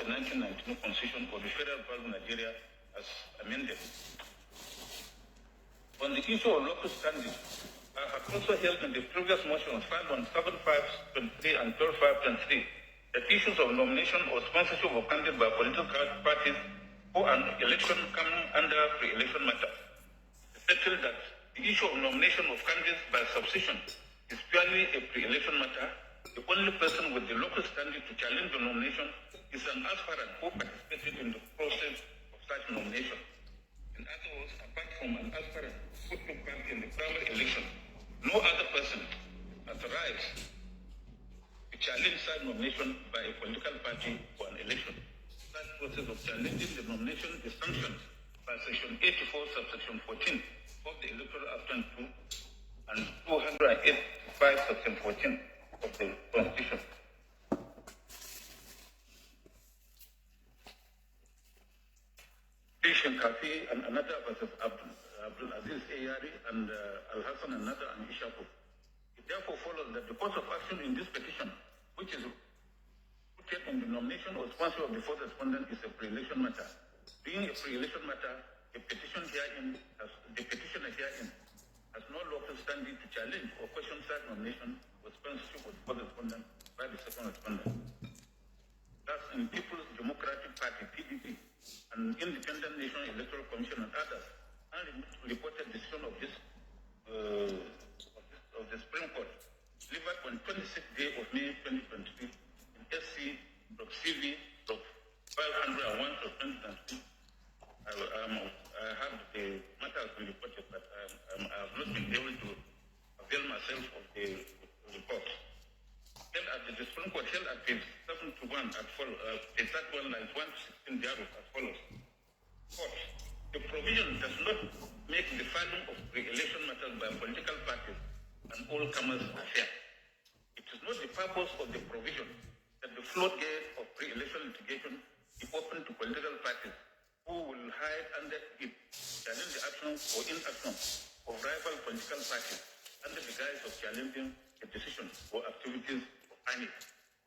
the 1992 Constitution of the Federal Republic of Nigeria as amended. On the issue of local standing, I have also held in the previous motions filed on 7523 and 12523 that issues of nomination or sponsorship of candidates by political parties for an election come under pre-election matter. Settled that the issue of nomination of candidates by substitution is purely a pre-election matter. The only person with the local standing to challenge the nomination is an aspirant who participated in the process of such nomination. In other words, apart from an aspirant who took part in the primary election, no other person authorized to challenge such nomination by a political party for an election. Such process of challenging the nomination is sanctioned by Section 84, subsection 14 of the Electoral Act 22 and 285, section 14 of the Constitution. Ishin Kafi and another versus Abdul Aziz Ayari and Al Hassan another and Ishaku. It therefore follows that the course of action in this petition, which is rooted in the nomination or sponsor of the fourth respondent, is a pre-election matter. Being a pre-election matter, the petitioner herein has no local standing to challenge or question such nomination or sponsorship of the fourth respondent by the second respondent. Thus, in People's Democratic Party (PDP) and Independent National Electoral Commission and others, unreported decision of the Supreme Court delivered on 26th day of May 2023 in SC.CV.501/2023. I have the matter has been reported, but I have not been able to avail myself of the report. Held at the Supreme Court held at page 721 at page 31 lines 116 thereof as follows. Court, the provision does not make the filing of pre-election matters by political parties an all-comers affair. It is not the purpose of the provision that the floodgate of pre-election litigation be open to political parties who will hide under it, challenge the action or inaction of rival political parties under the guise of challenging the decisions or activities of any.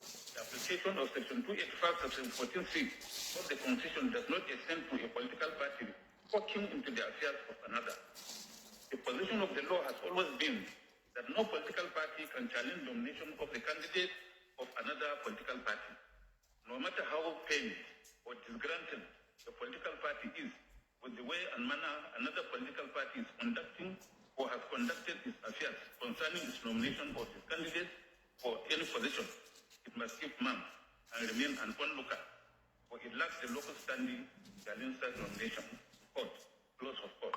The application of Section 285, Section 14C of the Constitution does not extend to a political party poking into the affairs of another. The position of the law has always been that no political party can challenge nomination of the candidate of another political party, no matter how pained or disgruntled the political party is with the way and manner another political party is conducting or has conducted its affairs concerning its nomination of its candidate for any position. It must keep mum and remain an onlooker, for it lacks the local standing to challenge such nomination. Court, close of court.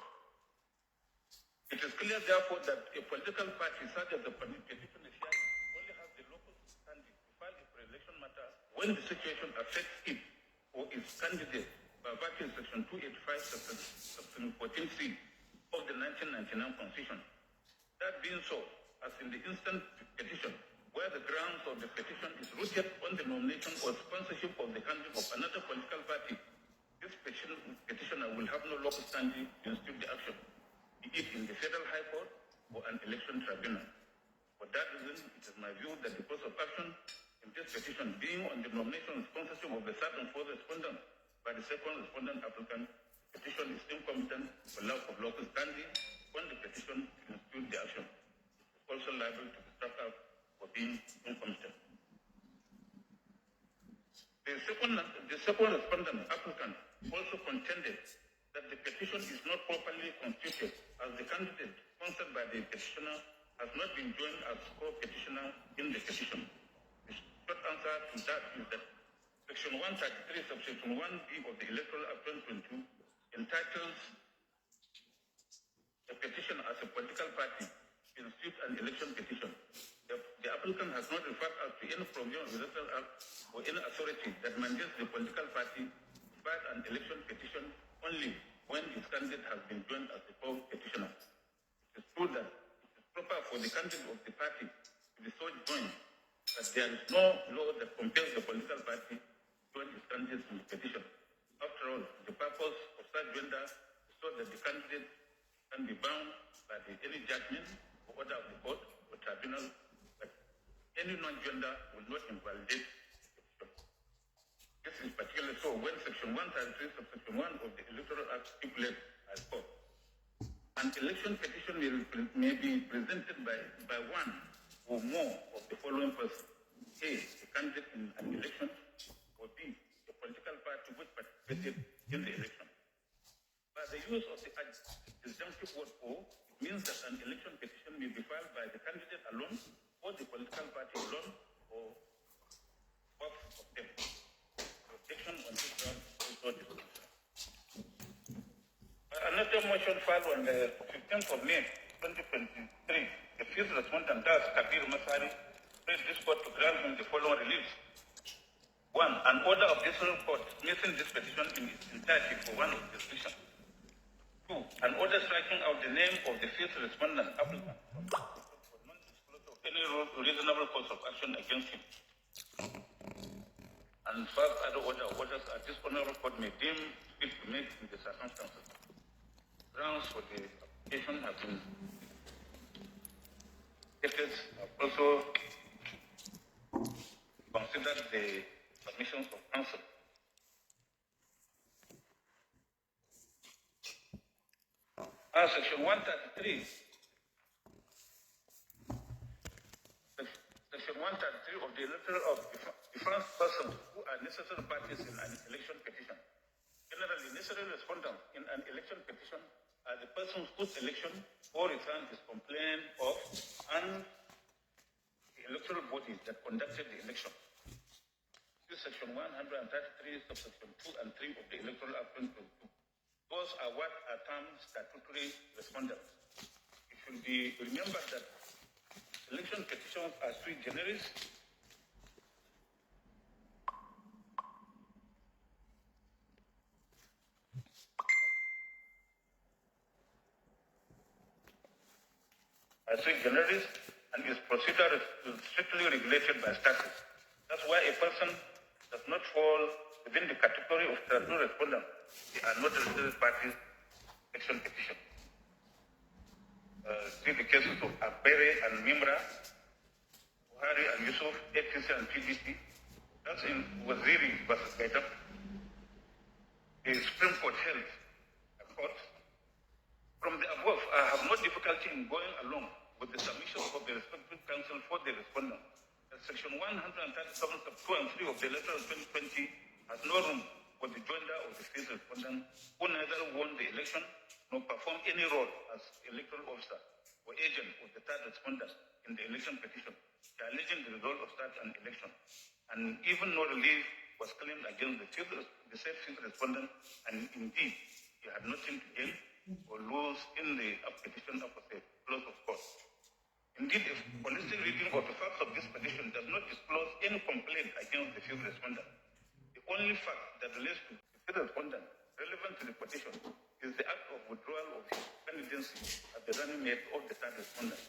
It is clear, therefore, that a political party such as the petitioner here only has the local standing to file a pre-election matter when the situation affects it or its candidate by virtue of Section 285, Section 14C of the 1999 Constitution. That being so, as in the instant petition, where the grounds of the petition is rooted on the nomination or sponsorship of the candidate of another political party, this petitioner will have no local standing to institute the action, be it in the Federal High Court or an election tribunal. For that reason, it is my view that the course of action in this petition being on the nomination and sponsorship of the third and fourth respondent by the second respondent applicant, the petition is incompetent for lack of local standing when the petition to institute the action. It is also liable to be struck out for being incompetent. The second respondent applicant also contended that the petition is not properly constituted as the candidate sponsored by the petitioner has not been joined as co-petitioner in the petition. The short answer to that is that Section 133, Subsection 1B of the Electoral Act 2022 entitles a petition as a political party to institute an election petition. The applicant has not referred us to any provision of the Electoral Act or any authority that mandates the political party to file an election petition only when its candidate has been joined as a co-petitioner. It is true that it is proper for the candidate of the party to be so joined, but there is no law that compels the political party to join its candidate in the petition. After all, the purpose of such joinder is so that the candidate can be bound by any judgment or order of the court or tribunal, but any non-joinder will not invalidate the petition. This is is particularly so when Section 133, Subsection 1 of the Electoral Act stipulates as follows. An election petition may be presented by one or more of the following persons. A, the candidate in an election, or B, the political party which participated in the election. By the use of the disjunctive word or, it means that an election petition may be filed by the candidate alone or the political party alone or both of them. The objection on this ground is not discussed. Another motion filed on the 15th of May 2023, the fifth respondent, Das Kabir Masari, prayed this court to grant him the following reliefs. 1. An order of this court dismissing this petition in its entirety for one of jurisdiction. 2. An order striking out the name of the fifth respondent applicant for non-disclosure of any reasonable course of action against him. And 5 other orders that this honorable court may deem fit to make in the circumstances. Grounds for the application have been stated, have also considered the submissions of counsel. Section 133. Section 133 of the Electoral of Defense Persons who are necessary parties in an election petition. Generally, necessary respondents in an election petition are the persons whose election or return is complained of and the electoral bodies that conducted the election. This is Section 133, Subsection 2 and 3 of the Electoral Act 2022. Those are what are termed statutory respondents. It should be remembered that election petitions are sui generis. And its procedure is strictly regulated by statute. That's why a person does not fall within the category of statutory respondent. They are not registered parties election petition. See the cases of Abere and Mimra, Buhari and Yusuf, APC and PDP. That's in Waziri versus Gaidam. The Supreme Court held a court. From the above, I have no difficulty in going along with the submissions of the respective counsel for the respondent. Section 137, sub 2 and 3 of the Electoral 2020 has no room for the joinder of the state respondent who neither won the election nor performed any role as electoral officer or agent of the third respondent in the election petition, challenging the result of such an election. And even no relief was claimed against the said fifth respondent, and indeed, he had nothing to gain or lose in the petition of the close of court. Indeed, if holistic reading of the facts of this petition does not disclose any complaint against the fifth respondent, the only fact that relates to the fifth respondent relevant to the petition is the act of withdrawal of his candidacy at the running mate of the third respondent.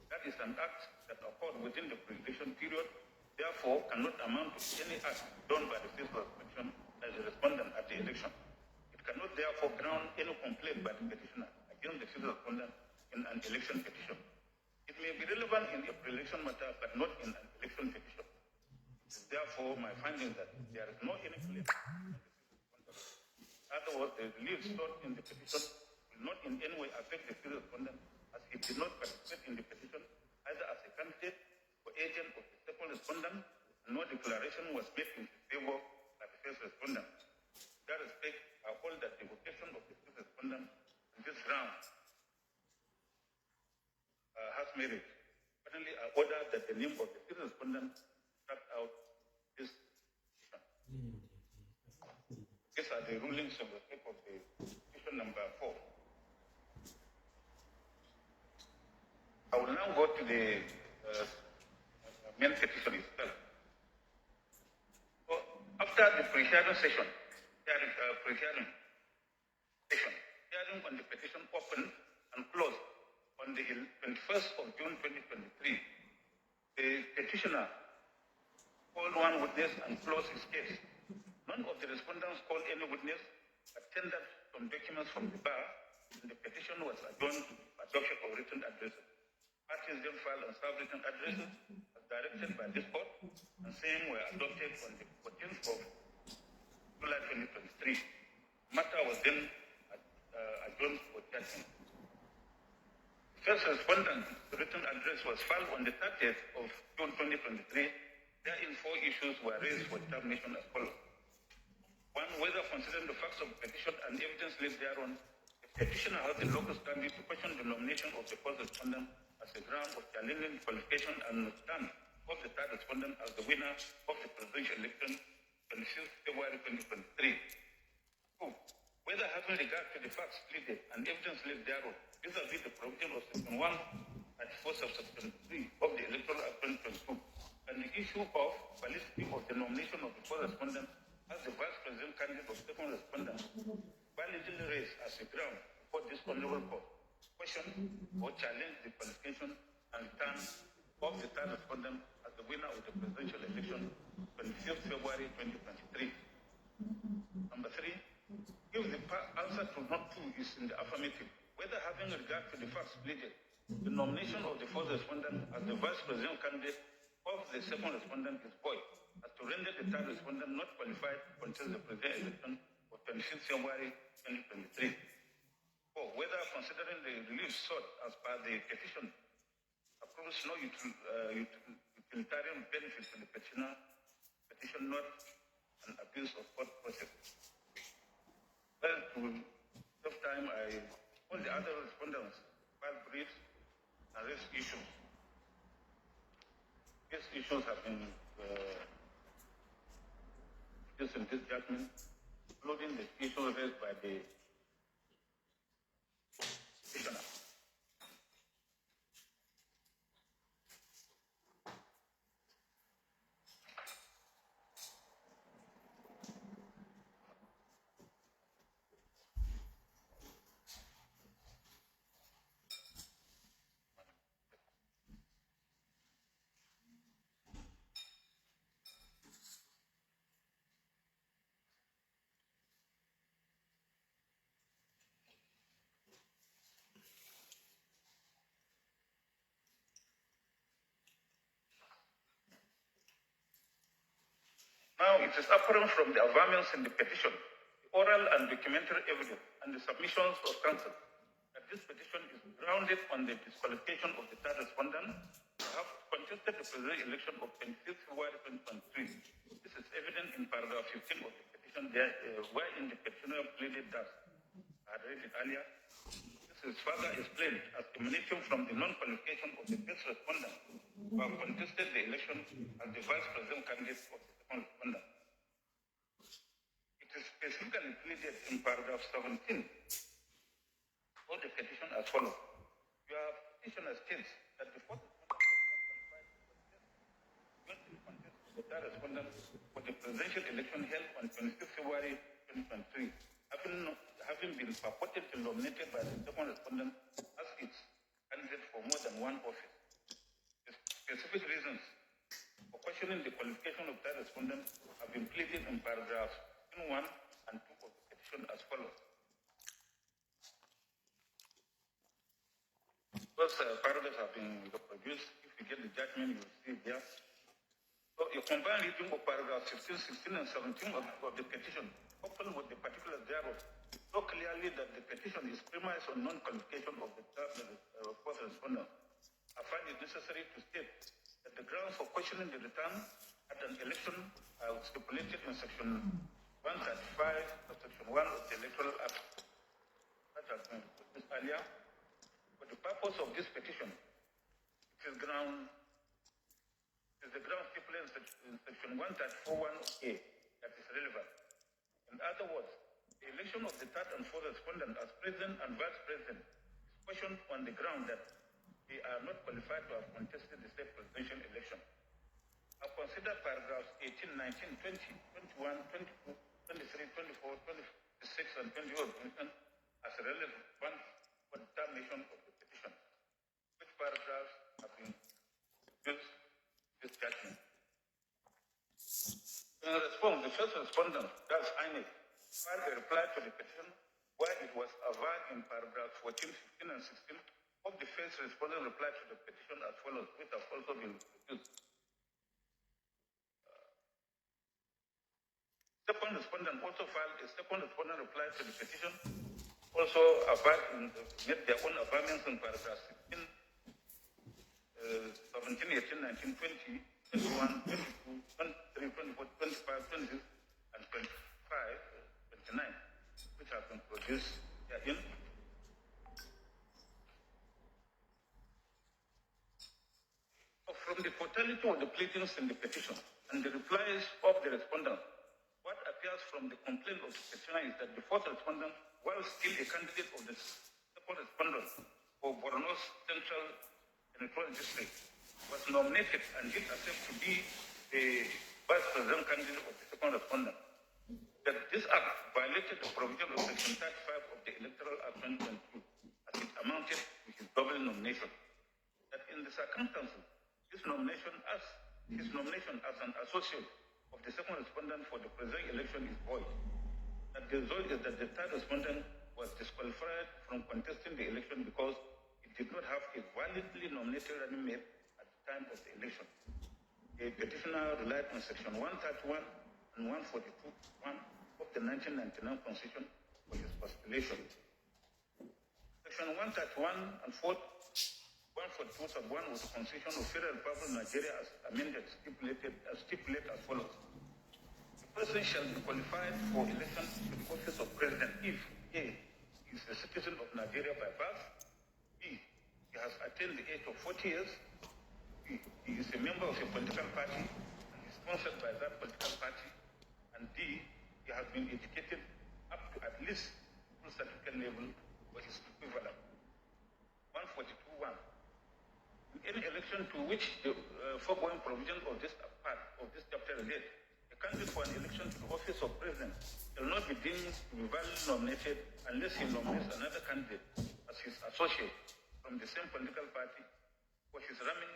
That is an act that occurred within the pre-election period, therefore cannot amount to any act done by the fifth respondent as a respondent at the election. It cannot therefore ground any complaint by the petitioner against the fifth respondent in an election petition. It may be relevant in a pre-election matter, but not in an election petition. Therefore, my finding that there is no any claim. In other words, the relief sought in the petition will not in any way affect the fifth respondent, as he did not participate in the petition either as a candidate or agent of the second respondent, and no declaration was made in his favor by the first respondent. In that respect, I hold that the objection of the fifth respondent on this ground has merit. Finally, I order that the name of the fifth respondent struck out this petition. These are the rulings of the state of the petition number 4. I will now go to the main petition itself. So, after the pre-hearing session, hearing on the petition opened and closed on the 21st of June 2023, the petitioner called one witness and closed his case. None of the respondents called any witness, but tendered some documents from the bar, and the petition was adjourned by adoption of written addresses. Parties then filed and served written addresses as directed by this court, and same were adopted on the 14th of July 2023. Matter was then adjourned for judgment. First respondent's written address was filed on the 30th of June 2023. Therein, 4 issues were raised for determination as follows. 1. Whether considering the facts of the petition and evidence laid thereon, the petitioner has the locus standi to question the nomination of the first respondent as a ground of challenging qualification and stand of the third respondent as the winner of the presidential election 26 February 2023. 2. Whether having regard to the facts pleaded and evidence laid thereon, vis-a-vis the provision of Section 1 and 4 subsection 3 of the Electoral Act 2022, and the issue of validity of the nomination of the first respondent as the vice president candidate of second respondent, validly raised as a ground for this honorable court, question or challenge the qualification and term of the third respondent as the winner of the presidential election 25th February 2023. Number 3, if the answer to not 2 is in the affirmative, whether having regard to the facts pleaded, the nomination of the first respondent as the vice president candidate of the second respondent is void, as to render the third respondent not qualified to contest the presidential election of 26 February 2023. 4. Whether considering the relief sought as per the petition approves no utilitarian benefit to the petitioner, petition not an abuse of court process. Well, to save time, all the other respondents filed briefs and raised issues. These issues have been used in this judgment, including the issue raised by the petitioner. Now, it is apparent from the averments in the petition, the oral and documentary evidence, and the submissions of counsel that this petition is grounded on the disqualification of the third respondent who have contested the presidential election of 26 February 2023. This is evident in paragraph 15 of the petition, wherein the petitioner pleaded that, I had read it earlier, this is further explained as emanating from the non-qualification of the first respondent who have contested the election as the vice president candidate of the second respondent. It is specifically pleaded in paragraph 17 of the petition as follows. Your petitioner states that the first respondent was not qualified to contest the third respondent for the presidential election held on 26 February 2023, having been purportedly nominated by the second respondent as its candidate for more than one office. The specific reasons for questioning the qualification of third respondent have been pleaded in paragraphs 1 and 2 of the petition as follows. Those paragraphs have been reproduced. If you get the judgment, you will see it here. So you combine reading of paragraphs 15, 16, and 17 of the petition, coupled with the particulars thereof, so clearly that the petition is premised on non-qualification of the first respondent. I find it necessary to state that the grounds for questioning the return at an election are stipulated in section 135 of section 1 of the Electoral Act, that has been discussed earlier. For the purpose of this petition, it is the ground stipulated in section 134(1)(a) that is relevant. In other words, the election of the third and fourth respondent as president and vice president is questioned on the ground that they are not qualified to have contested the state presidential election. I consider paragraphs 18, 19, 20, 21, 22, 23, 24, 26, and 28 as relevant for determination of the petition. Which paragraphs have been used this judgment? In response, the first respondent, that's INEC, filed a reply to the petition where it was averred in paragraphs 14, 15, and 16 of the first respondent reply to the petition as follows, which have also been produced. Second respondent respondent also filed a second respondent reply to the petition, also made their own amendments in paragraph 16, 17, 18, 19, 20, 21, 22, 23, 24, 25, 26, and 25, 29, which have been produced herein. From the totality of the pleadings in the petition and the replies of the respondent, what appears from the complaint of the petitioner is that the fourth respondent, while still a candidate of the second respondent for Borno's Central Electoral District, was nominated and did accept to be the vice president candidate of the second respondent. That this act violated the provision of Section 35 of the Electoral Act 2022 as it amounted to his double nomination. That in the circumstances, his nomination as an associate of the second respondent for the present election is void. That the result is that the third respondent was disqualified from contesting the election because it did not have a validly nominated running mate at the time of the election. The petitioner relied on Section 131 and 142(1) of the 1999 Constitution for his postulation. Section 131 and 142 sub 1 of the Constitution of Federal Republic of Nigeria as amended stipulated as follows. The person shall be qualified for election to the office of president if A, he is a citizen of Nigeria by birth, B, he has attained the age of 40 years, B, he is a member of a political party and is sponsored by that political party, and D, he has been educated up to at least full certificate level or his equivalent. 142(1). In any election to which the foregoing provisions of this part of this chapter relate, a candidate for an election to the office of president shall not be deemed to be validly nominated unless he nominates another candidate as his associate from the same political party for his running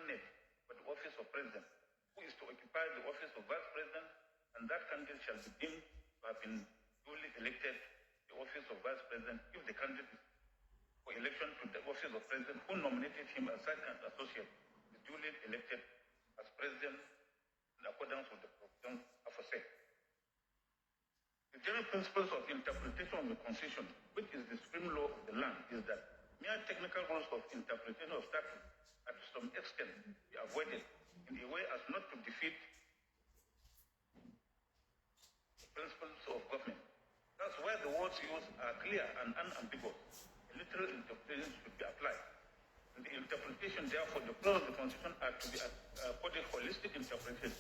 mate for the office of president, who is to occupy the office of vice president, and that candidate shall be deemed to have been duly elected to the office of vice president if the candidate for election to the office of president who nominated him as second associate is duly elected as president in accordance with the provisions aforesaid. The general principles of interpretation of the Constitution, which is the supreme law of the land, is that mere technical rules of interpretation of statutes are to some extent be avoided in a way as not to defeat the principles of government. That's why the words used are clear and unambiguous. Literal interpretation should be applied. In the interpretation, therefore, the clause of the Constitution are to be accorded holistic interpretation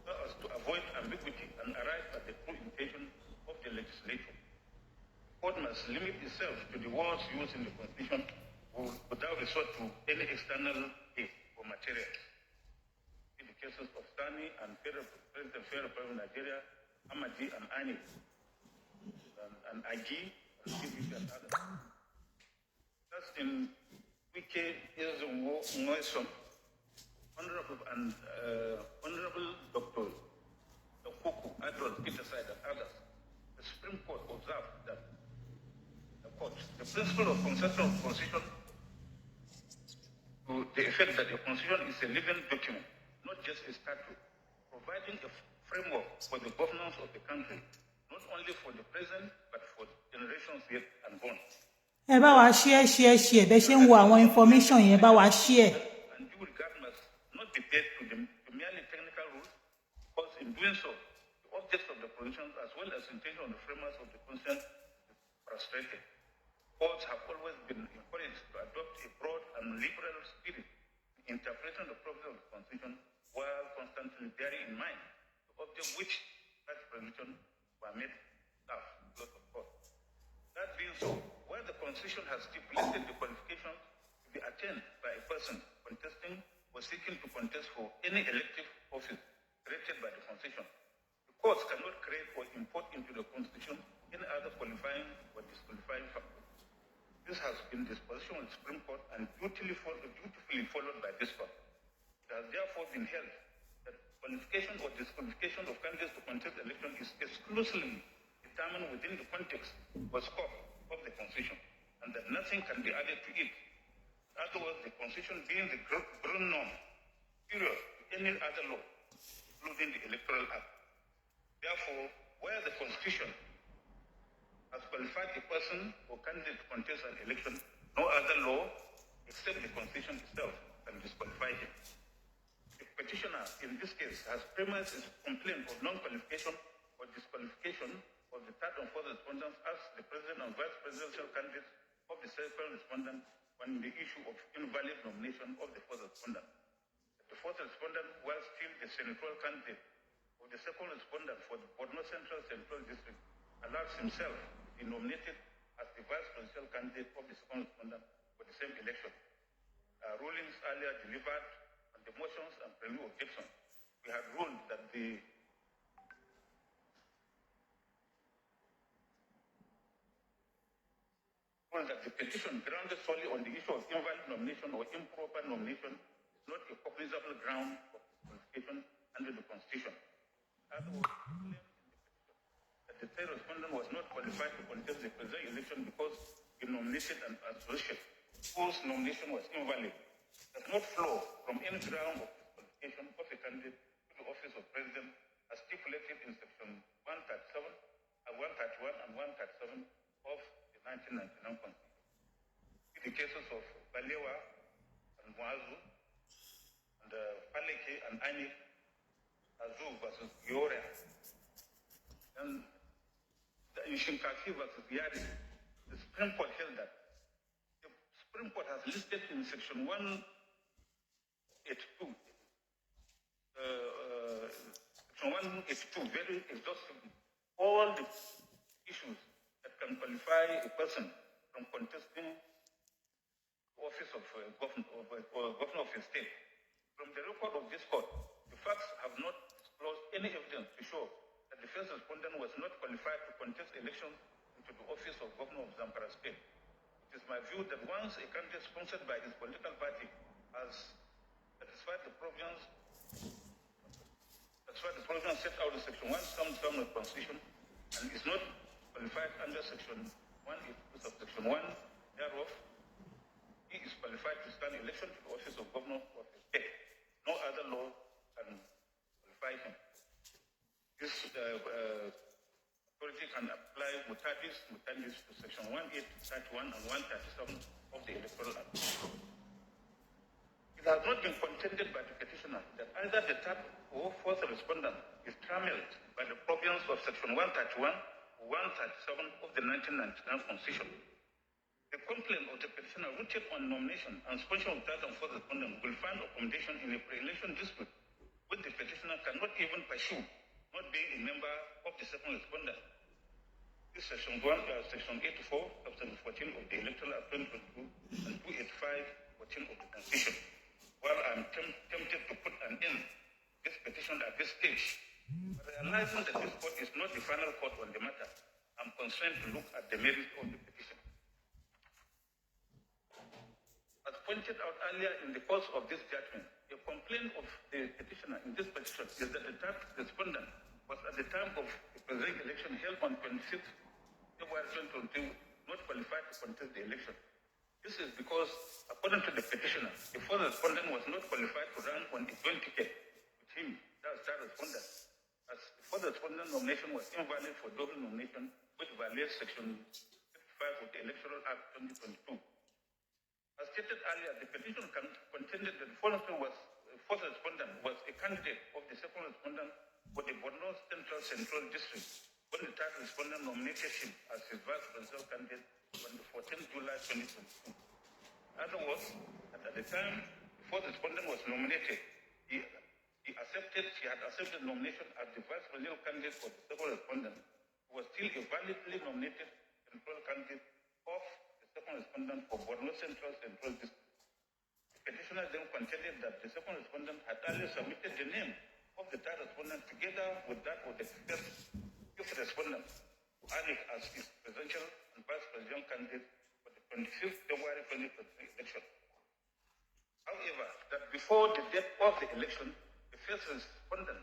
so as to avoid ambiguity and arrive at the true intention of the legislature. The court must limit itself to the words used in the Constitution without resort to any external aid or materials. In the cases of Sani and President Federal Republic of Nigeria, Amadi and Ani, and Agi, and CBC and others. That's in Wike Ngoesom, Honorable Dr. Okuku, Adol, Peterside, and others. The Supreme Court observed that the principle of conception of constitution to the effect that the constitution is a living document, not just a statute, providing a framework for the governance of the country, not only for the present, but for generations yet unborn. Ẹ bá wa share bẹ́ẹ̀ ṣe ń wo àwọn information yẹn bá wa share. And due regard must not be paid to merely technical rules, because in doing so, the objects of the provisions as well as intention of the framers of the Constitution is frustrated. Courts have always been encouraged to adopt a broad and liberal spirit in interpreting the provisions of the Constitution while constantly bearing in mind the object which such provisions were made serve. That being so, where the Constitution has stipulated the qualifications to be attained by a person contesting or seeking to contest for any elective office created by the Constitution, the courts cannot create or import into the Constitution any other qualifying or disqualifying factor. This has been the position of the Supreme Court and dutifully followed by this court. It has therefore been held that qualification or disqualification of candidates to contest election is exclusively determined within the context or scope of the Constitution, and that nothing can be added to it. In other words, the Constitution being the ground norm, superior to any other law, including the Electoral Act. Therefore, where the Constitution has qualified a person or candidate to contest an election, no other law except the Constitution itself can disqualify him. The petitioner, in this case, has premised his complaint of non-qualification or disqualification of the third and fourth respondents as the president and vice presidential candidates of the second respondent on the issue of invalid nomination of the fourth respondent. The fourth respondent was still the senatorial candidate of the second respondent for the Borno Central District, allows himself to be nominated as the vice presidential candidate of the second respondent for the same election. Rulings earlier delivered on the motions and prelude objections, we had ruled that the petition grounded solely on the issue of invalid nomination or improper nomination is not a cognizable ground of disqualification under the Constitution. Otherwise, that the third respondent was not qualified to contest the presidential election because he nominated an associate whose nomination was invalid does not flow from any ground of disqualification of a candidate to the office of president as stipulated in section 131 and 137 of the 1999 Constitution. In the cases of Balewa and Mwazu and Paleke and Ani Azu versus Yoria, and in Shinkaki versus Yadi, the Supreme Court held that the Supreme Court has listed in section 182, very exhaustively all the issues that can qualify a person from contesting the office of governor of a state. From the record of this court, the facts have not disclosed any evidence to show that the first respondent was not qualified to contest elections into the office of governor of Zamfara State. It is my view that once a candidate sponsored by his political party has satisfied the provisions set out in Section 1 of the Constitution and is not qualified under Section 182 subsection 1 thereof, he is qualified to stand election to the office of governor of the state. No other law can qualify him. This authority can apply mutandis to Section 131 and 137 of the Electoral Act. It has not been contended by the petitioner that either the third or fourth respondent is trammeled by the provisions of Section 131 or 137 of the 1999 Constitution. The complaint of the petitioner rooted on nomination and sponsorship of third and fourth respondent will find accommodation in a pre-election dispute which the petitioner cannot even pursue, not being a member of the second respondent. This Section 84, Section 14 of the Electoral Act 2022 and 285, 14 of the Constitution. While I'm tempted to put an end to this petition at this stage, realizing that this court is not the final court on the matter, I'm constrained to look at the merits of the petition. As pointed out earlier in the course of this judgment, a complaint of the petitioner in this petition is that the third respondent was at the time of the presidential election held on 26th February 2022 not qualified to contest the election. This is because, according to the petitioner, the fourth respondent was not qualified to run on a joint ticket with him, that's third respondent, as the fourth respondent nomination was invalid for double nomination, which violates Section 55 of the Electoral Act 2022. As stated earlier, the petition contended that the fourth respondent was a candidate of the second respondent for the Borno Central District when the third respondent nominated him as his vice presidential candidate on the 14th July 2022. In other words, at the time the fourth respondent was nominated, he had accepted nomination as the vice presidential candidate for the second respondent, who was still a validly nominated senatorial candidate of the second respondent for Borno Central District. The petitioner then contended that the second respondent had earlier submitted the name of the third respondent together with that of the fifth respondent to Anik as his presidential and vice presidential candidate for the 25th February 2023 election. However, that before the date of the election, the fifth respondent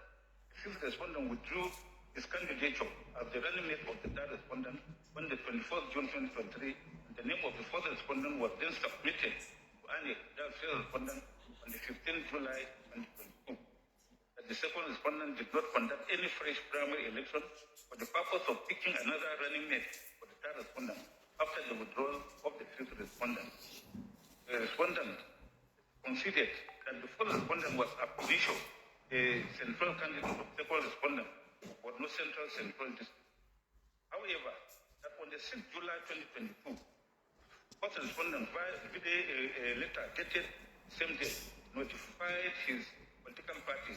withdrew his candidature as the running mate of the third respondent on the 24th June 2023, and the name of the fourth respondent was then submitted to Anik, the fifth respondent, on the 15th July 2022. That the second respondent did not conduct any fresh primary election for the purpose of picking another running mate for the third respondent after the withdrawal of the fifth respondent. The respondent conceded that the fourth respondent was ab initio a central candidate of the second respondent was no central district. However, that on the 6th July 2022, fourth respondent via a letter dated same day notified his political party,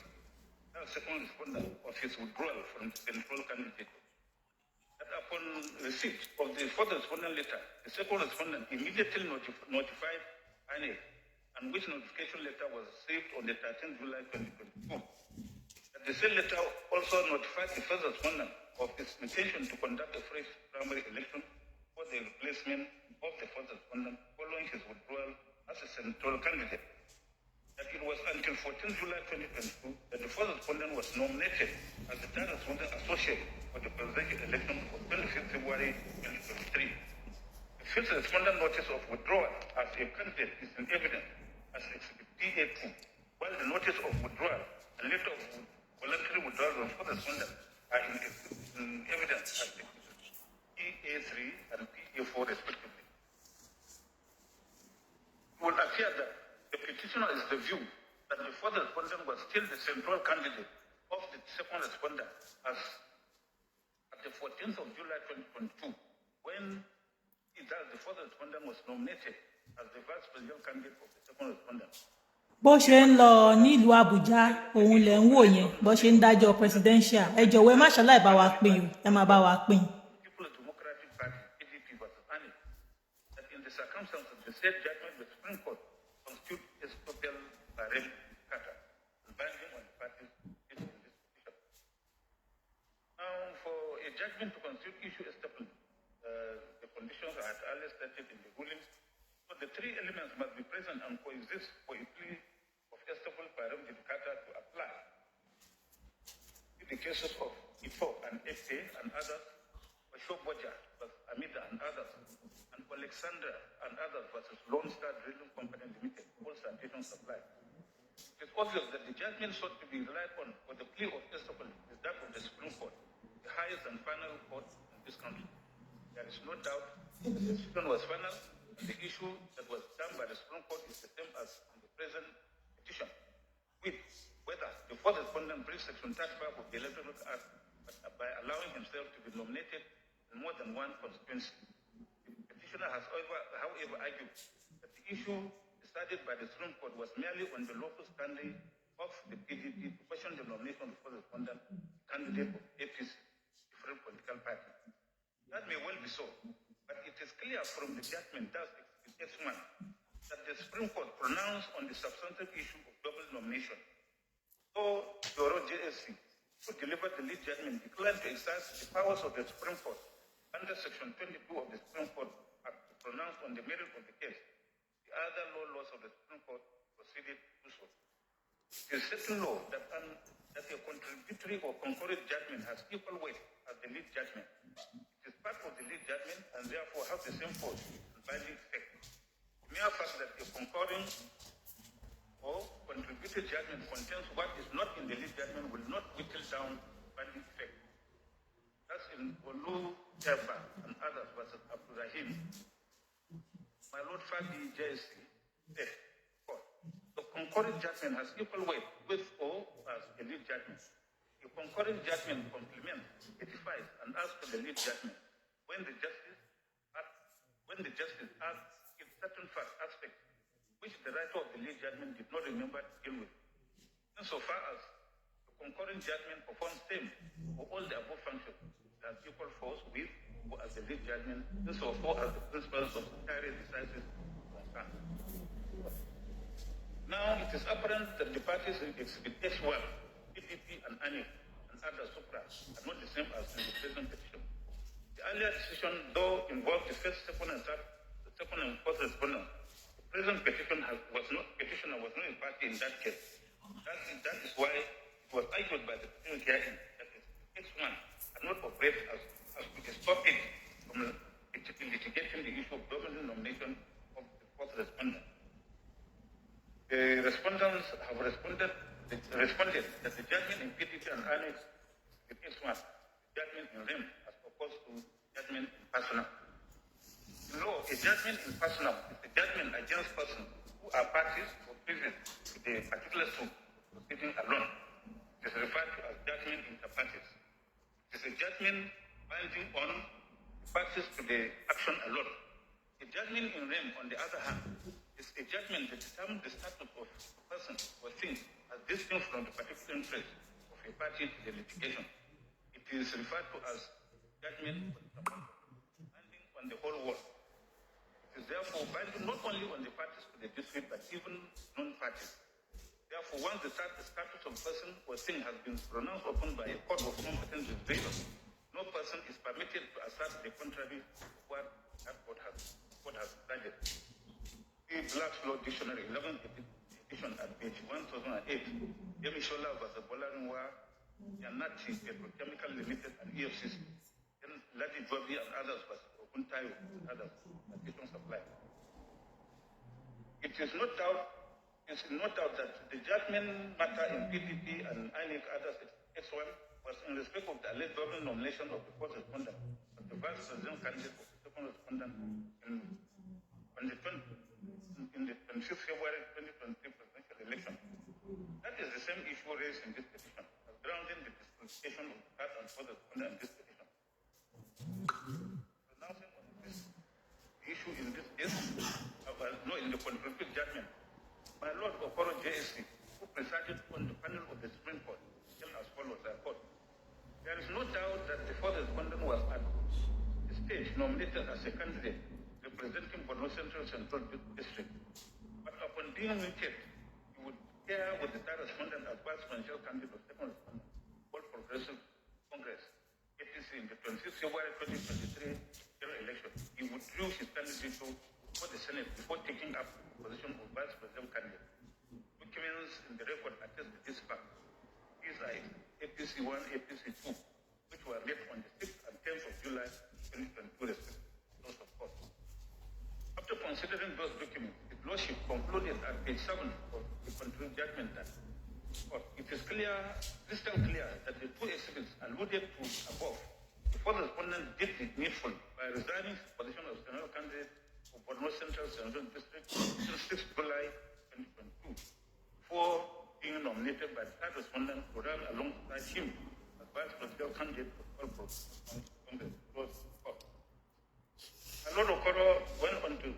second respondent, of his withdrawal from the central candidate. That upon receipt of the fourth respondent letter, the second respondent immediately notified INEC, and which notification letter was received on the 13th July 2022. That the same letter also notified the first respondent of its intention to conduct a fresh primary election for the replacement of the first respondent following his withdrawal as a central candidate. That it was until 14th July 2022 that the first respondent was nominated as the third respondent associate for the presidential election for 25th February 2023. The fifth respondent notice of withdrawal as a candidate is in evidence as Exhibit TA2, while the notice of withdrawal and letter of voluntary withdrawal of fourth respondent are in evidence as Exhibit TA3 and TA4 respectively. It will appear that the petitioner is the view that the fourth respondent was still the central candidate of the second respondent as at the 14th of July 2022, when the fourth respondent was nominated as the vice presidential candidate of the second respondent. bó ṣe ń lọ nílùú Àbújá òun lẹ ń wò yẹn bó ṣe ń dájọ́ presidential ẹ jọ̀wọ́ ẹ má ṣàlàyé bá wa pín o ẹ má bá wa pín. People's Democratic Party PDP versus ANIC that in the circumstances of the said judgment the Supreme Court constitute a total barem kata and binding on the parties in this petition. Now, for a judgment to constitute issue establishment, the conditions are earlier stated in the rulings. So the three elements must be present and coexist for a plea of estoppel barem kata to apply. In the cases of Ifo and FA and others, for Shoboja versus Amida and others, and for Alexandra and others versus Lone Star Drilling Company Limited, all sanitation supply. It is obvious that the judgment sought to be relied on for the plea of estoppel is that of the Supreme Court, the highest and final court in this country. There is no doubt the decision was final, and the issue that was done by the Supreme Court is the same as in the present petition, with whether the fourth respondent breached Section 35 of the Electoral Act by allowing himself to be nominated in more than one constituency. The petitioner has, however, argued that the issue decided by the Supreme Court was merely on the local standing of the PDP to question the nomination of the fourth respondent candidate of APC, different political party. That may well be so, but it is clear from the judgment, thus X1, that the Supreme Court pronounced on the substantive issue of double nomination. So, Doro JSC, who delivered the lead judgment, declined to exercise the powers of the Supreme Court under Section 22 of the Supreme Court Act to pronounce on the merit of the case. The other laws of the Supreme Court proceeded to do so. It is certain law that a contributory or concurrent judgment has equal weight as the lead judgment. It is part of the lead judgment and therefore has the same force and binding effect. The mere fact that a concurring or contributory judgment contains what is not in the lead judgment will not whittle down binding effect. That's in Olu Jabba and others versus Abdurrahim. My Lord Fadi JSC said, the concurrent judgment has equal weight with or as a lead judgment. A concurrent judgment complements, edifies, and adds to the lead judgment when the justice adds its certain fact aspects which the writer of the lead judgment did not remember to deal with. Insofar as the concurrent judgment performs same for all the above functions, it has equal force with or as the lead judgment, insofar as the principles of stare decisis concern. Now it is apparent that the parties in Exhibit H1, PDP and ANIC and other supra are not the same as in the present petition. The earlier decision, though, involved the first, second, and fourth respondent. The present petitioner was not a party in that case. That is why it was argued by the petitioner hearing that X1 are not operate as to stop it from litigating the issue of government nomination of the fourth respondent. The respondents have responded that the judgment in PDP and annex in S1, judgment in REM as opposed to judgment in personal. In law, a judgment in personal is a judgment against persons who are parties or privy to the particular suit proceeding alone. It is referred to as judgment inter partes. It is a judgment binding on the parties to the action alone. A judgment in REM, on the other hand, is a judgment that determines the status of a person or thing as distinct from the particular interest of a party to the litigation. It is referred to as judgment binding on the whole world. It is therefore binding not only on the parties to the dispute but even non-parties. Therefore, once the status of person or thing has been pronounced upon by a court of competent jurisdiction, no person is permitted to assert the contrary to what that court has decided. The Black's Law Dictionary, 11th edition at page 1008, Ooshanla was a Bolarinwa, Yanati, Petrochemical Limited, and EFCC. Then Ladi Jobi and others was Okuntayo and others, additional supply. It is no doubt that the judgment matter in PDP and INEC others S1 was in respect of the alleged double nomination of the first respondent of the vice president candidate of the second respondent in the 25th February 2023 presidential election. That is the same issue raised in this petition, as grounding the disqualification of the third and fourth respondent in this petition. Pronouncing on this issue in this case, in the conclusive judgment, my Lord Okoro JSC, who presided on the panel of the Supreme Court, held as follows: I quote, "There is no doubt that the fourth respondent was at the stage nominated as a candidate representing Borno Central District. But upon being weighted, he would pair with the third respondent as vice presidential candidate of second respondent, All Progressive Congress, APC, in the 26th February 2023 general election. He withdrew his candidature for the Senate before taking up the position of vice presidential candidate. Documents in the record attest to this fact. These are APC 1, APC 2, which were made on the 6th and 10th of July 2022 respectively. Those of course. After considering those documents, the Lordship concluded at page 7 of the concluding judgment that it is crystal clear that the two exhibits alluded to above, the fourth respondent did the needful by resigning his position as general candidate for Borno Central District since 6th July 2022, before being nominated by the third respondent to run alongside him as vice presidential candidate for All Progressive Congress. Lord Okoro went on to,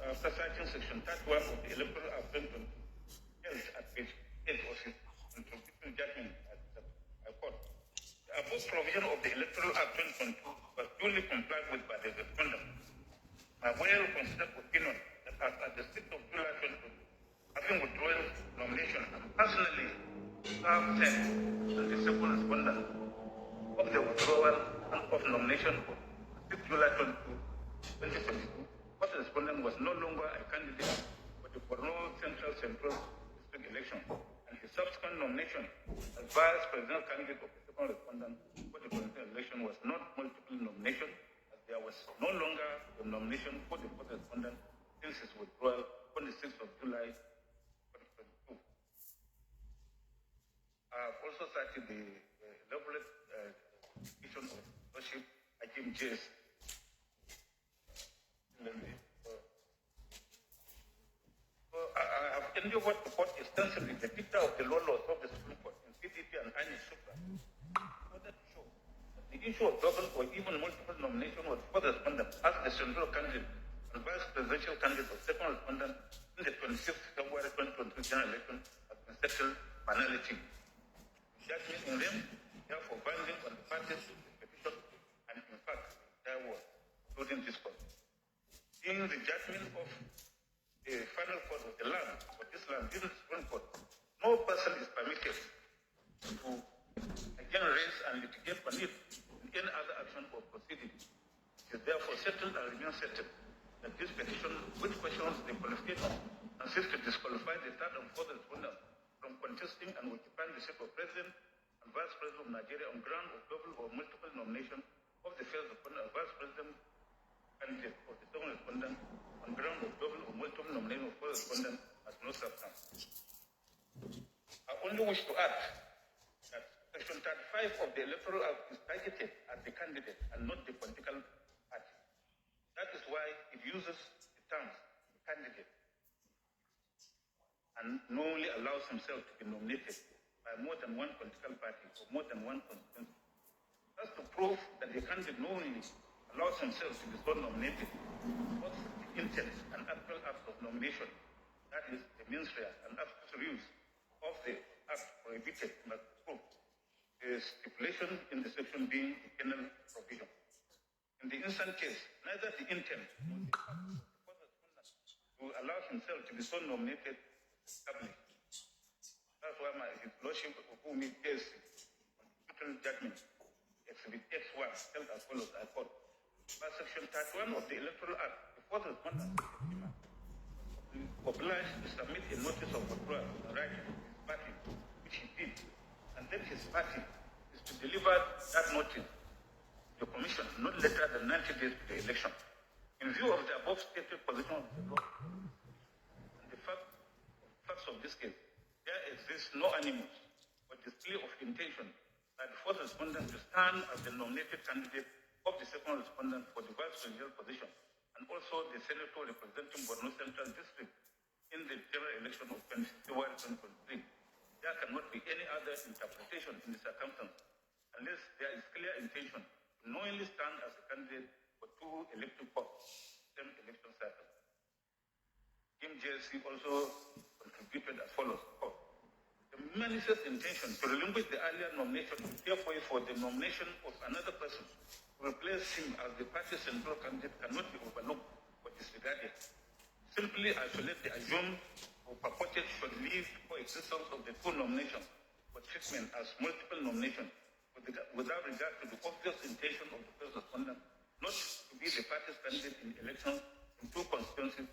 after citing section 31 of the Electoral Act 2020, held at page 8 of his introductory judgment, I quote, "The above provision of the Electoral Act 2022 was duly complied with by the respondent. My well-considered opinion that as at the 6th of July 2020, having withdrawn nomination and personally served as the second respondent of the withdrawal of nomination of 6th July 2022, first respondent was no longer a candidate for the Borno Central District election, and his subsequent nomination as vice presidential candidate of the second respondent for the presidential election was not multiple nomination, as there was no longer a nomination for the first respondent since his withdrawal on the 6th of July 2022. I have also cited the elaborate petition of Lordship Hakim J.S. I have endeavored to quote extensively the dicta of the laws of the Supreme Court in PDP and INEC Supra, in order to show that the issue of double or even multiple nomination was for the respondent as the central candidate and vice presidential candidate of second respondent in the 26th February 2023 general election has been settled finality. Judgment in them, therefore, binding on the parties to the petition and, in fact, there was, including this court. In the judgment of the final court of the land, for this land, this is Supreme Court, no person is permitted to again raise and litigate on it in any other action or proceeding. It is therefore settled and remains settled that this petition, which questions the qualification and seeks to disqualify the third and fourth respondent from contesting and occupying the seat of President and Vice President of Nigeria on ground of double or multiple nomination of the first respondent and Vice President candidate of the second respondent on ground of double or multiple nomination of first respondent has no substance. I only wish to add that Section 35 of the Electoral Act is targeted at the candidate and not the political party. That is why it uses the terms candidate and normally allows himself to be nominated by more than one political party or more than one constituency. That's to prove that the candidate normally allows himself to be so nominated. Both the intent and actual act of nomination, that is the mens rea and actual use of the act prohibited must prove the stipulation in the section being the penal provision. In the instant case, neither the intent nor the act of the correspondent will allow himself to be so nominated established. That's why His Lordship of whom he pays constitutional judgment, Exhibit X1, held as follows, I quote, by Section 31 of the Electoral Act, before the respondent is obliged to submit a notice of withdrawal right to his party, which he did, and then his party is to deliver that notice to the Commission not later than 90 days to the election. In view of the above stated position of the law and the facts of this case, there exists no animus or display of intention by the first respondent to stand as the nominated candidate of the second respondent for the vice presidential position and also the senator representing Borno Central District in the general election of February 2023. There cannot be any other interpretation in the circumstance unless there is clear intention to knowingly stand as a candidate for two elective posts, same election cycle. Kim JSC also contributed as follows. The manifest intention to relinquish the earlier nomination is therefore for the nomination of another person to replace him as the party's central candidate cannot be overlooked or disregarded. Simply isolate the assumed or purported should leave coexistence of the two nominations for treatment as multiple nominations without regard to the obvious intention of the first respondent not to be the party's candidate in elections in two constituencies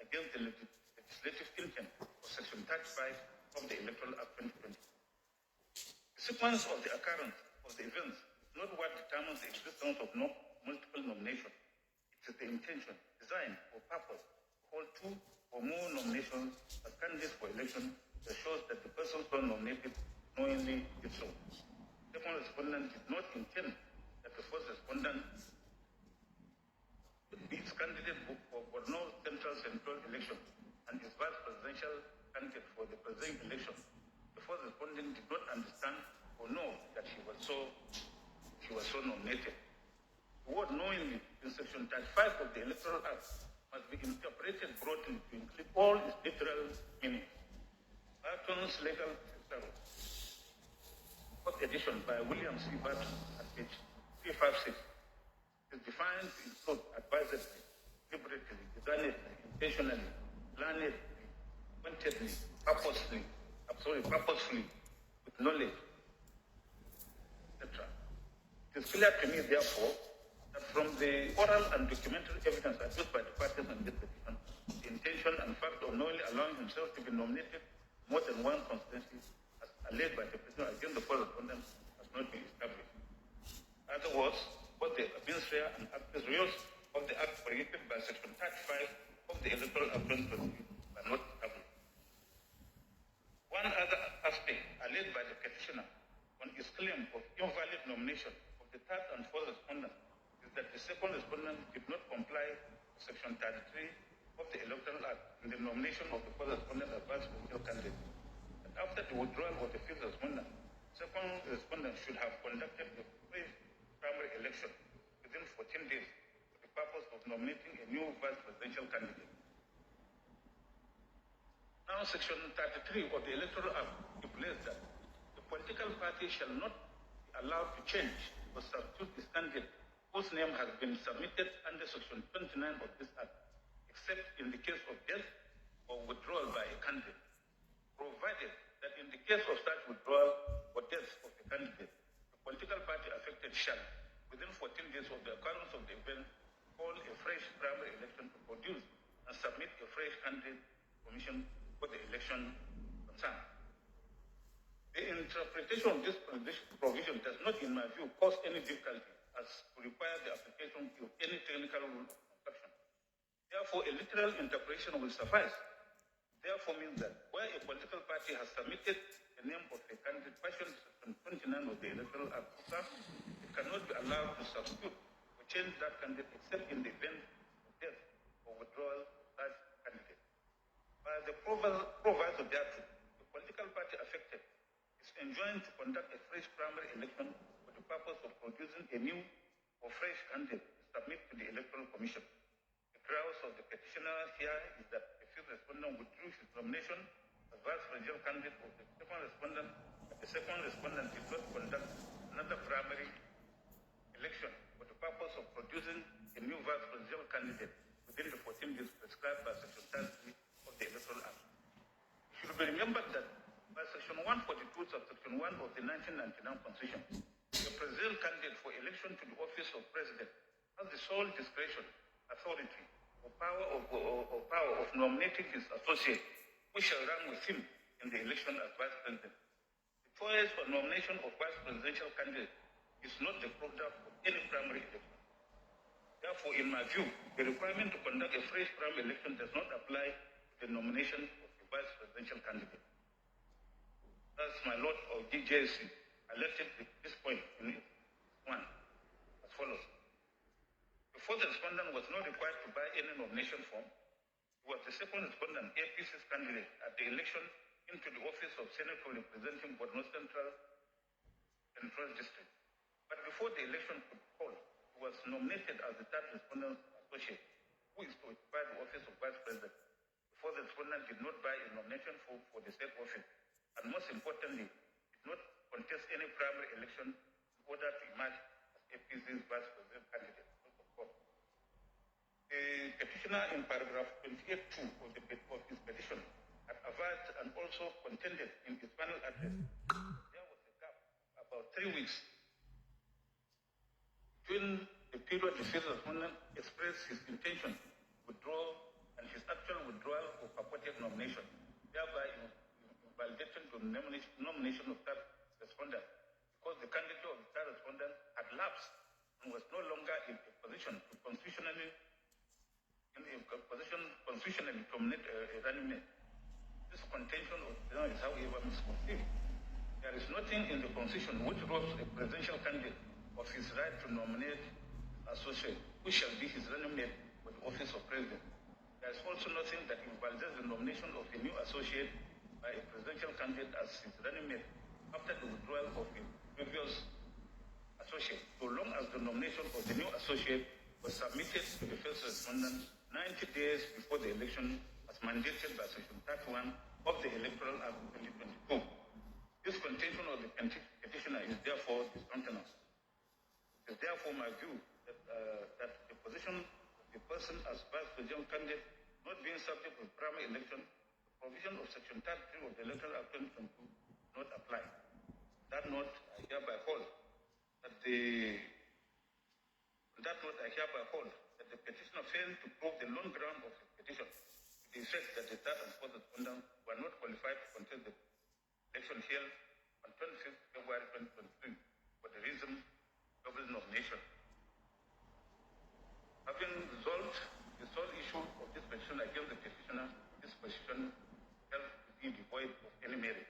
against the legislative intent of Section 35 of the Electoral Act 2020. The sequence of the occurrence of the events is not what determines the existence of multiple nominations. It is the intention, design, or purpose to hold two or more nominations as candidates for election that shows that the person so nominated knowingly did so. The second respondent did not intend that the first respondent be its candidate for Borno Central election and his vice presidential candidate for the presiding election. The first respondent did not understand or know that she was so nominated. The word knowingly in Section 35 of the Electoral Act must be interpreted broadly to include all its literal meanings. Barton's legal thesaurus, fourth edition by William C. Barton at page 356, is defined to include advisedly, deliberately, designedly, intentionally, plannedly, pointedly, purposefully, with knowledge, etc. It is clear to me, therefore, that from the oral and documentary evidence adduced by the parties in this petition, the intention and fact of knowingly allowing himself to be nominated more than one constituency as alleged by the petitioner against the first respondent has not been established. In other words, both the mens rea and actus reus of the act prohibited by Section 35 of the Electoral Act 2020 are not established. One other aspect alleged by the petitioner on his claim of invalid nomination of the third and fourth respondent is that the second respondent did not comply with Section 33 of the Electoral Act in the nomination of the first respondent as vice presidential candidate. And after the withdrawal of the fifth respondent, second respondent should have conducted the first primary election within 14 days for the purpose of nominating a new vice presidential candidate. Now, Section 33 of the Electoral Act stipulates that the political party shall not be allowed to change or substitute its candidate whose name has been submitted under Section 29 of this Act, except in the case of death or withdrawal by a candidate, provided that in the case of such withdrawal or death of the candidate, the political party affected shall, within 14 days of the occurrence of the event, call a fresh primary election to produce and submit a fresh candidate commission for the election concerned. The interpretation of this provision does not, in my view, cause any difficulty as to require the application of any technical rule of construction. Therefore, a literal interpretation will suffice. therefore means that where a political party has submitted the name of a candidate pursuant to Section 29 of the Electoral Act, it cannot be allowed to substitute or change that candidate except in the event of death or withdrawal of that candidate. By the proviso thereto, the political party affected is enjoined to conduct a fresh primary election for the purpose of producing a new or fresh candidate to submit to the Electoral Commission. The grounds of the petitioner here is that the fifth respondent withdrew his nomination as vice presidential candidate of the second respondent, but the second respondent did not conduct another primary election for the purpose of producing a new vice presidential candidate within the 14 days prescribed by Section 30 of the Electoral Act. It should be remembered that by Section 142 subsection 1 of the 1999 Constitution, the presidential candidate for election to the office of president has the sole discretion, authority, or power of nominating his associate, who shall run with him in the election as vice president. The choice for nomination of vice presidential candidate is not the product of any primary election. Therefore, in my view, the requirement to conduct a fresh primary election does not apply to the nomination of the vice presidential candidate. Thus, my Lord of DJC alerted this point in one as follows. The fourth respondent was not required to buy any nomination form. He was the second respondent, APC's candidate, at the election into the office of Senator representing Borno Central District. But before the election could hold, he was nominated as the third respondent's associate, who is to occupy the office of vice president. The fourth respondent did not buy a nomination form for the said office, and most importantly, did not contest any primary election in order to emerge as APC's vice president candidate. The petitioner in paragraph 28.2 of his petition had averred and also contended in his final address there was a gap about 3 weeks between the period the fifth respondent expressed his intention to withdraw and his actual withdrawal of purported nomination, thereby invalidating the nomination of third respondent, because the candidate of the third respondent had lapsed and was no longer in a position to constitutionally terminate a running mate. This contention is, however, misconceived. There is nothing in the Constitution which robs a presidential candidate of his right to nominate his associate, who shall be his running mate for the office of president. There is also nothing that invalidates the nomination of a new associate by a presidential candidate as his running mate after the withdrawal of a previous associate, so long as the nomination of the new associate was submitted to the first respondent 90 days before the election as mandated by Section 31 of the Electoral Act 2022. This contention of the petitioner is therefore discountenanced. It is therefore my view that the position of the person as vice presidential candidate not being subject to primary election, the provision of Section 33 of the Electoral Act 2022 not apply. That note, I hereby hold that the petitioner failed to prove the lone ground of his petition to the effect that the third and fourth respondents were not qualified to contest the election held on 25th February 2023 for the reason of double nomination. Having resolved the sole issue of this petition against the petitioner, this petition held to be devoid of any merit.